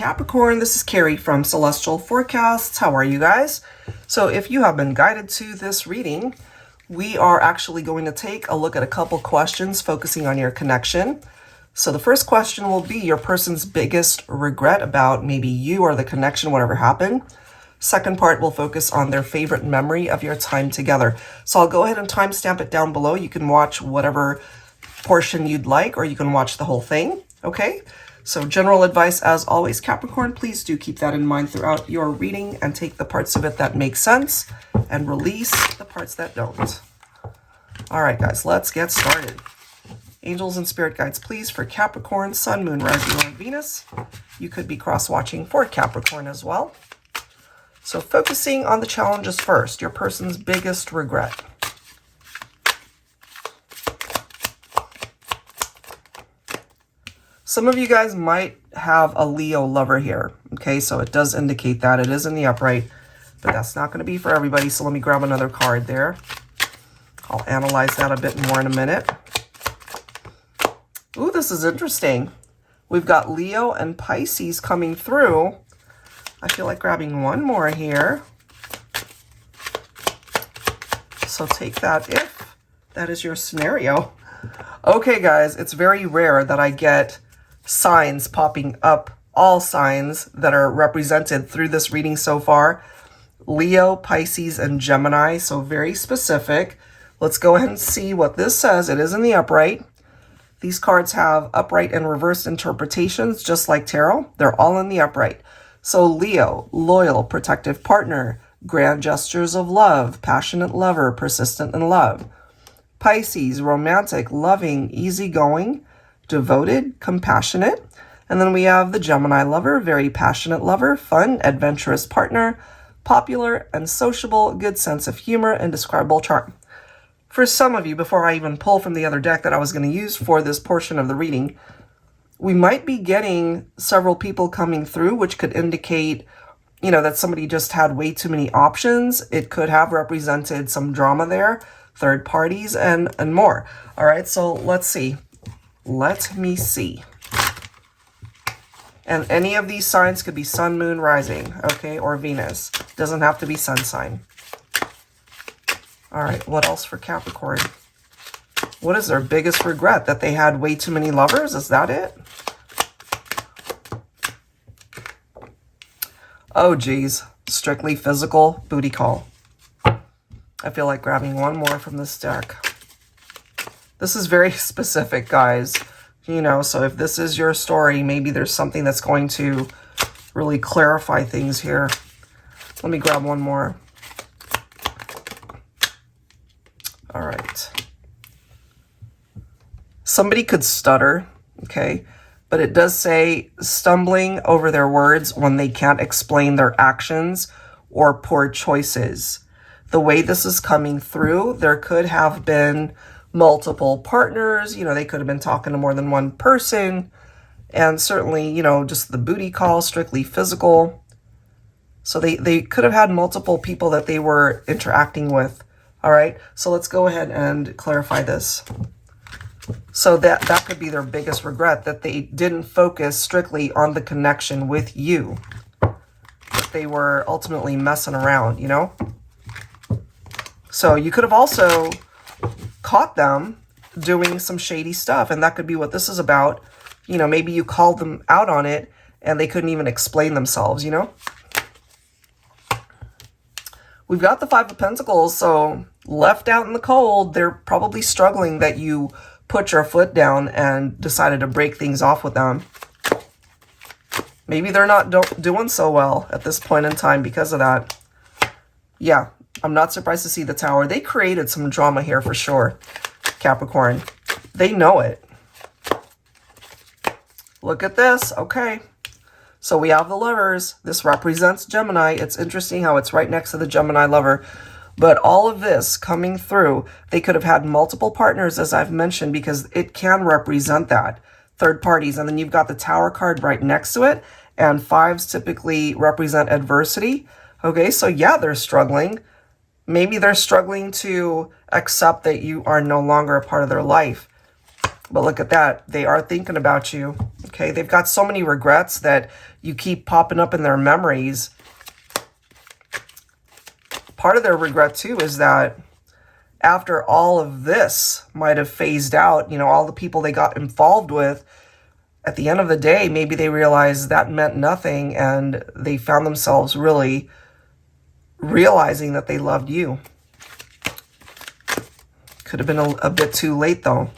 Capricorn, this is Carrie from Celestial Forecasts. How are you guys? So if you have been guided to this reading, we are actually going to take a look at a couple questions focusing on your connection. So the first question will be your person's biggest regret about maybe you or the connection, whatever happened. Second part will focus on their favorite memory of your time together. So I'll go ahead and timestamp it down below. You can watch whatever portion you'd like, or you can watch the whole thing, okay? So general advice, as always, Capricorn, please do keep that in mind throughout your reading and take the parts of it that make sense and release the parts that don't. All right, guys, let's get started. Angels and spirit guides, please, for Capricorn, Sun, Moon, Rising, or Venus. You could be cross-watching for Capricorn as well. So focusing on the challenges first, your person's biggest regret. Some of you guys might have a Leo lover here, okay? So it does indicate that. It is in the upright, but that's not going to be for everybody. So let me grab another card there. I'll analyze that a bit more in a minute. Ooh, this is interesting. We've got Leo and Pisces coming through. I feel like grabbing one more here. So take that if that is your scenario. Okay, guys, it's very rare that I get signs popping up, all signs that are represented through this reading so far. Leo, Pisces, and Gemini, so very specific. Let's go ahead and see what this says. It is in the upright. These cards have upright and reversed interpretations, just like tarot. They're all in the upright. So Leo, loyal, protective partner, grand gestures of love, passionate lover, persistent in love. Pisces, romantic, loving, easygoing, devoted, compassionate. And then we have the Gemini lover, very passionate lover, fun, adventurous partner, popular and sociable, good sense of humor, indescribable charm. For some of you, before I even pull from the other deck that I was going to use for this portion of the reading, we might be getting several people coming through, which could indicate, you know, that somebody just had way too many options. It could have represented some drama there, third parties, and more. All right, so let's see. Let me see. And any of these signs could be Sun, Moon, Rising, okay, or Venus. Doesn't have to be Sun sign. All right, what else for Capricorn? What is their biggest regret? That they had way too many lovers? Is that it? Oh, geez. Strictly physical booty call. I feel like grabbing one more from this deck. This is very specific, guys. You know, so if this is your story, maybe there's something that's going to really clarify things here. Let me grab one more. All right. Somebody could stutter, okay? But it does say stumbling over their words when they can't explain their actions or poor choices. The way this is coming through, there could have been multiple partners. You know, they could have been talking to more than one person. And certainly, you know, just the booty call, strictly physical. So they could have had multiple people that they were interacting with. All right, so let's go ahead and clarify this. So that could be their biggest regret, that they didn't focus strictly on the connection with you. That they were ultimately messing around, you know? So you could have also caught them doing some shady stuff, and that could be what this is about. You know, maybe you called them out on it, and they couldn't even explain themselves, you know? We've got the Five of Pentacles, so left out in the cold, they're probably struggling that you put your foot down and decided to break things off with them. Maybe they're not doing so well at this point in time because of that. Yeah, I'm not surprised to see the Tower. They created some drama here for sure, Capricorn. They know it. Look at this. Okay. So we have the lovers. This represents Gemini. It's interesting how it's right next to the Gemini lover. But all of this coming through, they could have had multiple partners, as I've mentioned, because it can represent that. Third parties. And then you've got the Tower card right next to it. And fives typically represent adversity. Okay, so yeah, they're struggling. Maybe they're struggling to accept that you are no longer a part of their life. But look at that. They are thinking about you. Okay, they've got so many regrets that you keep popping up in their memories. Part of their regret too is that after all of this might have phased out, you know, all the people they got involved with, at the end of the day, maybe they realized that meant nothing and they found themselves really realizing that they loved you. Could have been a bit too late though.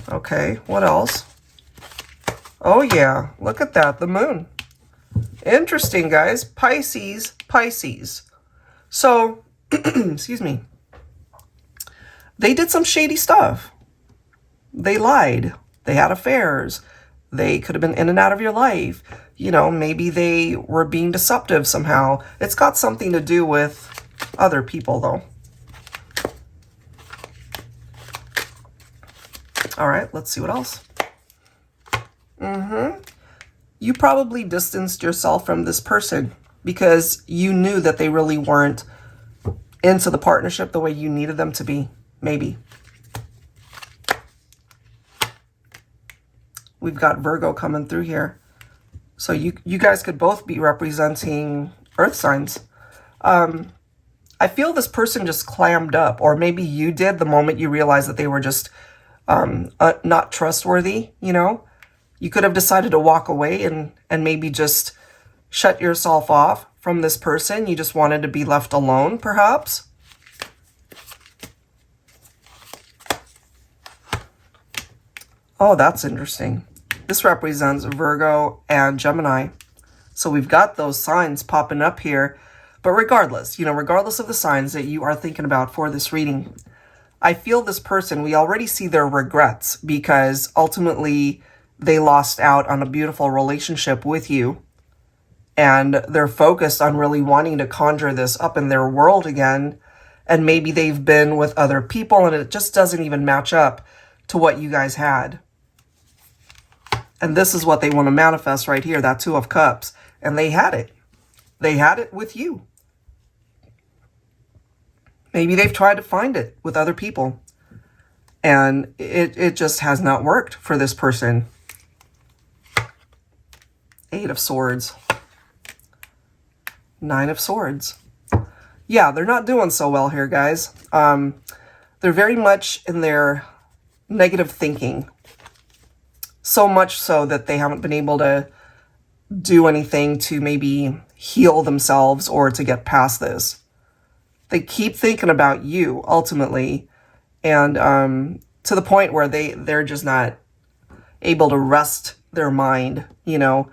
Okay, what else? Oh yeah, look at that, the moon. Interesting, guys. Pisces, Pisces. So, excuse me. They did some shady stuff. They lied. They had affairs. They could have been in and out of your life. You know, maybe they were being deceptive somehow. It's got something to do with other people, though. All right, let's see what else. You probably distanced yourself from this person because you knew that they really weren't into the partnership the way you needed them to be. Maybe. We've got Virgo coming through here. So you guys could both be representing earth signs. I feel this person just clammed up, or maybe you did the moment you realized that they were just not trustworthy, you know? You could have decided to walk away and maybe just shut yourself off from this person. You just wanted to be left alone, perhaps. Oh, that's interesting. This represents Virgo and Gemini. So we've got those signs popping up here. But regardless, you know, regardless of the signs that you are thinking about for this reading, I feel this person, we already see their regrets because ultimately they lost out on a beautiful relationship with you. And they're focused on really wanting to conjure this up in their world again. And maybe they've been with other people and it just doesn't even match up to what you guys had. And this is what they want to manifest right here, that Two of Cups. And they had it. They had it with you. Maybe they've tried to find it with other people. And it just has not worked for this person. Eight of Swords. Nine of Swords. Yeah, they're not doing so well here, guys. They're very much in their negative thinking. So much so that they haven't been able to do anything to maybe heal themselves or to get past this. They keep thinking about you, ultimately, and to the point where they're just not able to rest their mind, you know.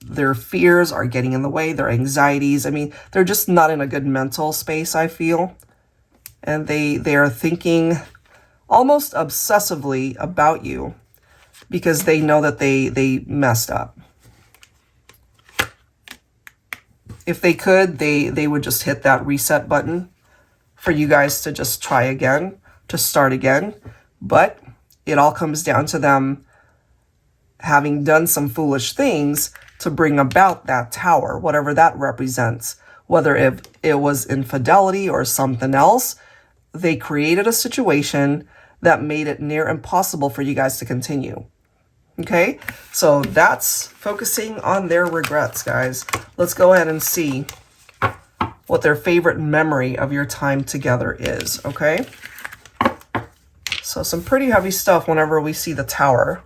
Their fears are getting in the way, their anxieties. I mean, they're just not in a good mental space, I feel. And they are thinking almost obsessively about you because they know that they messed up. If they could, they would just hit that reset button for you guys to just try again, to start again. But it all comes down to them having done some foolish things to bring about that tower, whatever that represents. Whether if it was infidelity or something else, they created a situation that made it near impossible for you guys to continue. Okay, so that's focusing on their regrets, guys. Let's go ahead and see what their favorite memory of your time together is, okay? So some pretty heavy stuff whenever we see the Tower.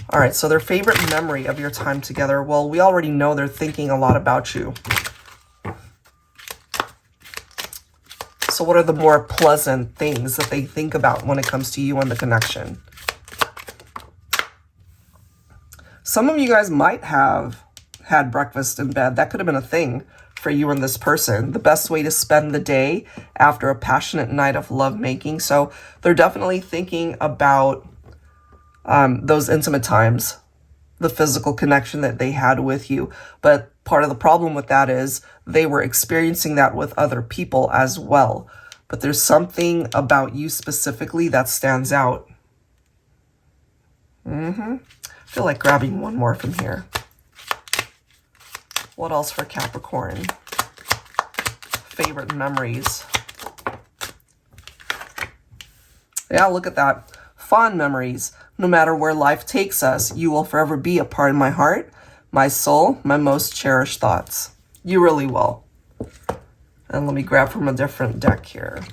All right, so their favorite memory of your time together. Well, we already know they're thinking a lot about you. So what are the more pleasant things that they think about when it comes to you and the connection? Some of you guys might have had breakfast in bed. That could have been a thing for you and this person. The best way to spend the day after a passionate night of lovemaking. So they're definitely thinking about those intimate times, the physical connection that they had with you. But part of the problem with that is they were experiencing that with other people as well. But there's something about you specifically that stands out. I feel like grabbing one more from here. What else for Capricorn? Favorite memories. Yeah, look at that. Fond memories. No matter where life takes us, you will forever be a part of my heart, my soul, my most cherished thoughts. You really will. And let me grab from a different deck here.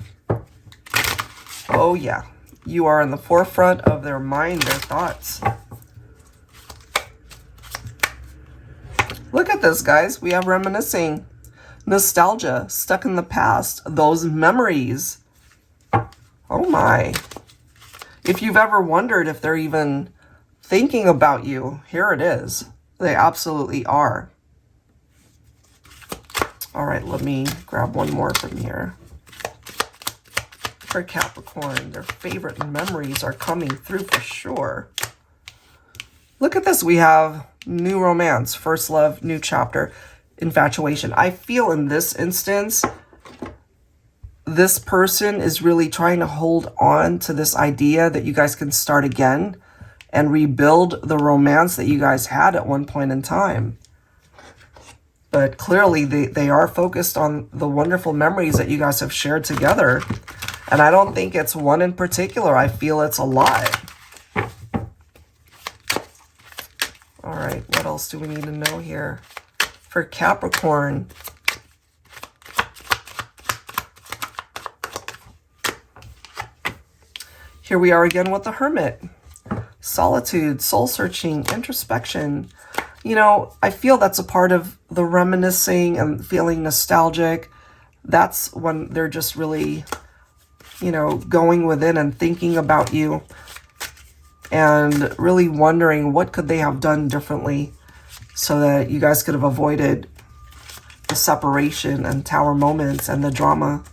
Oh yeah. You are in the forefront of their mind, their thoughts. Look at this, guys. We have reminiscing. Nostalgia, stuck in the past. Those memories. Oh my. If you've ever wondered if they're even thinking about you, here it is. They absolutely are. All right, let me grab one more from here. For Capricorn, their favorite memories are coming through for sure. Look at this. We have new romance, first love, new chapter, infatuation. I feel in this instance, this person is really trying to hold on to this idea that you guys can start again and rebuild the romance that you guys had at one point in time. But clearly they are focused on the wonderful memories that you guys have shared together. And I don't think it's one in particular. I feel it's a lot. All right, what else do we need to know here? For Capricorn, here we are again with the Hermit. Solitude, soul-searching, introspection. You know, I feel that's a part of the reminiscing and feeling nostalgic. That's when they're just really, you know, going within and thinking about you and really wondering what could they have done differently so that you guys could have avoided the separation and tower moments and the drama.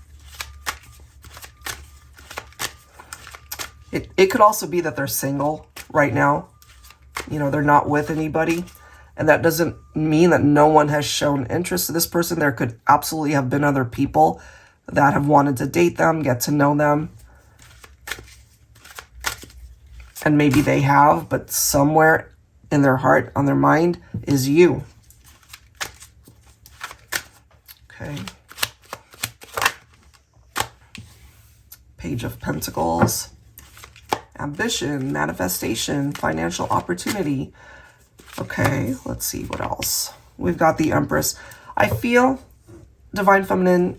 It could also be that they're single right now. You know, they're not with anybody. And that doesn't mean that no one has shown interest to this person. There could absolutely have been other people that have wanted to date them, get to know them. And maybe they have, but somewhere in their heart, on their mind, is you. Okay. Page of Pentacles. Ambition, manifestation, financial opportunity. Okay, let's see what else. We've got the Empress. I feel, Divine Feminine,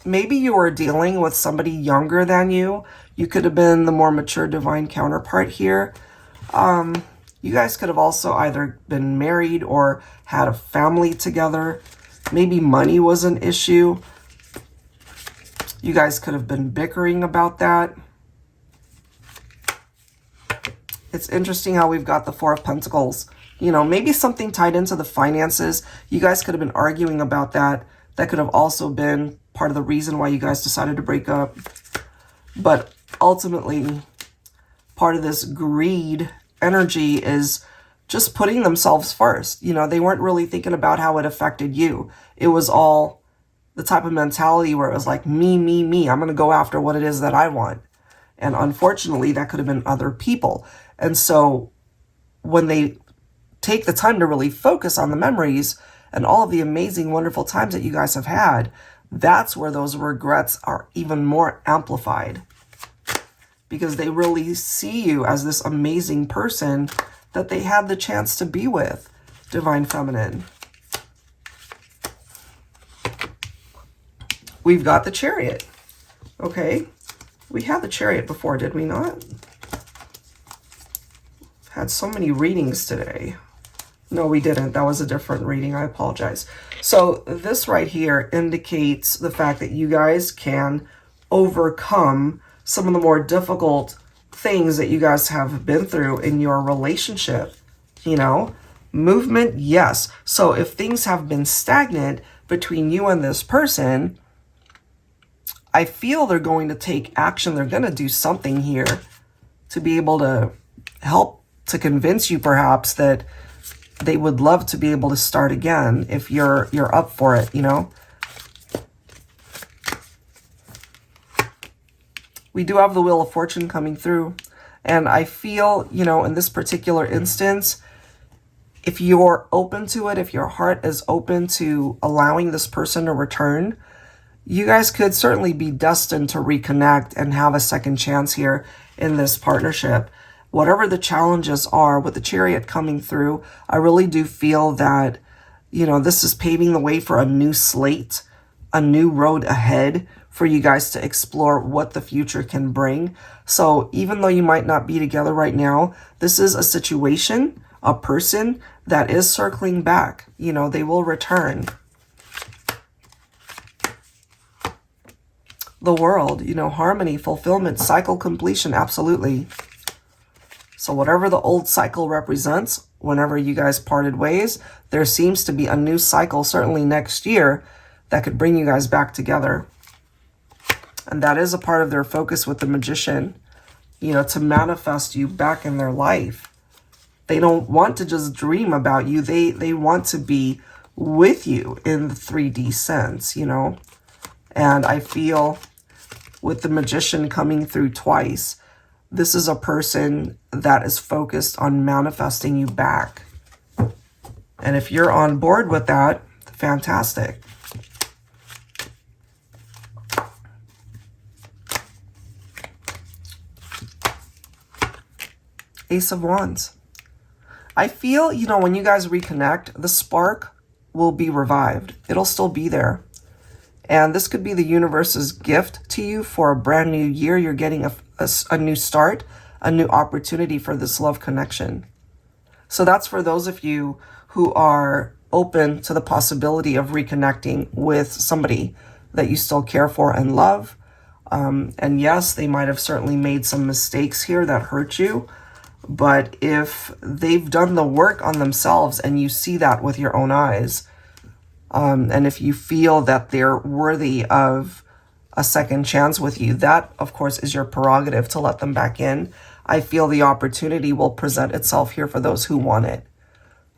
maybe you are dealing with somebody younger than you. You could have been the more mature divine counterpart here. You guys could have also either been married or had a family together. Maybe money was an issue. You guys could have been bickering about that. It's interesting how we've got the Four of Pentacles. You know, maybe something tied into the finances. You guys could have been arguing about that. That could have also been part of the reason why you guys decided to break up. But ultimately, part of this greed energy is just putting themselves first. You know, they weren't really thinking about how it affected you. It was all the type of mentality where it was like, me, me, me. I'm going to go after what it is that I want. And unfortunately, that could have been other people. And so when they take the time to really focus on the memories and all of the amazing, wonderful times that you guys have had, that's where those regrets are even more amplified. Because they really see you as this amazing person that they had the chance to be with, Divine Feminine. We've got the Chariot. Okay. We had the Chariot before, did we not? Had so many readings today. No, we didn't. That was a different reading. I apologize. So this right here indicates the fact that you guys can overcome some of the more difficult things that you guys have been through in your relationship. You know, movement, yes. So if things have been stagnant between you and this person, I feel they're going to take action. They're going to do something here to be able to help to convince you perhaps that they would love to be able to start again if you're up for it, you know. We do have the Wheel of Fortune coming through. And I feel, you know, in this particular instance, if you're open to it, if your heart is open to allowing this person to return, you guys could certainly be destined to reconnect and have a second chance here in this partnership. Whatever the challenges are with the Chariot coming through, I really do feel that, you know, this is paving the way for a new slate, a new road ahead for you guys to explore what the future can bring. So even though you might not be together right now, this is a situation, a person that is circling back. You know, they will return. The World, you know, harmony, fulfillment, cycle completion, absolutely. So whatever the old cycle represents, whenever you guys parted ways, there seems to be a new cycle, certainly next year, that could bring you guys back together. And that is a part of their focus with the Magician, you know, to manifest you back in their life. They don't want to just dream about you. They want to be with you in the 3D sense, you know. And I feel with the Magician coming through twice, this is a person that is focused on manifesting you back. And if you're on board with that, fantastic. Ace of Wands. I feel, you know, when you guys reconnect, the spark will be revived. It'll still be there. And this could be the universe's gift to you for a brand new year. You're getting a new start, a new opportunity for this love connection. So that's for those of you who are open to the possibility of reconnecting with somebody that you still care for and love. And yes, they might have certainly made some mistakes here that hurt you. But if they've done the work on themselves and you see that with your own eyes, and if you feel that they're worthy of a second chance with you, that, of course, is your prerogative to let them back in. I feel the opportunity will present itself here for those who want it.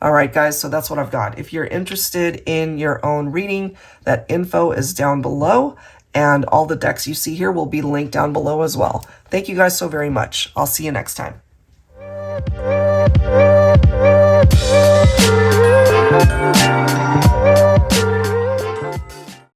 All right, guys, so that's what I've got. If you're interested in your own reading, that info is down below, and all the decks you see here will be linked down below as well. Thank you guys so very much. I'll see you next time. Thank you.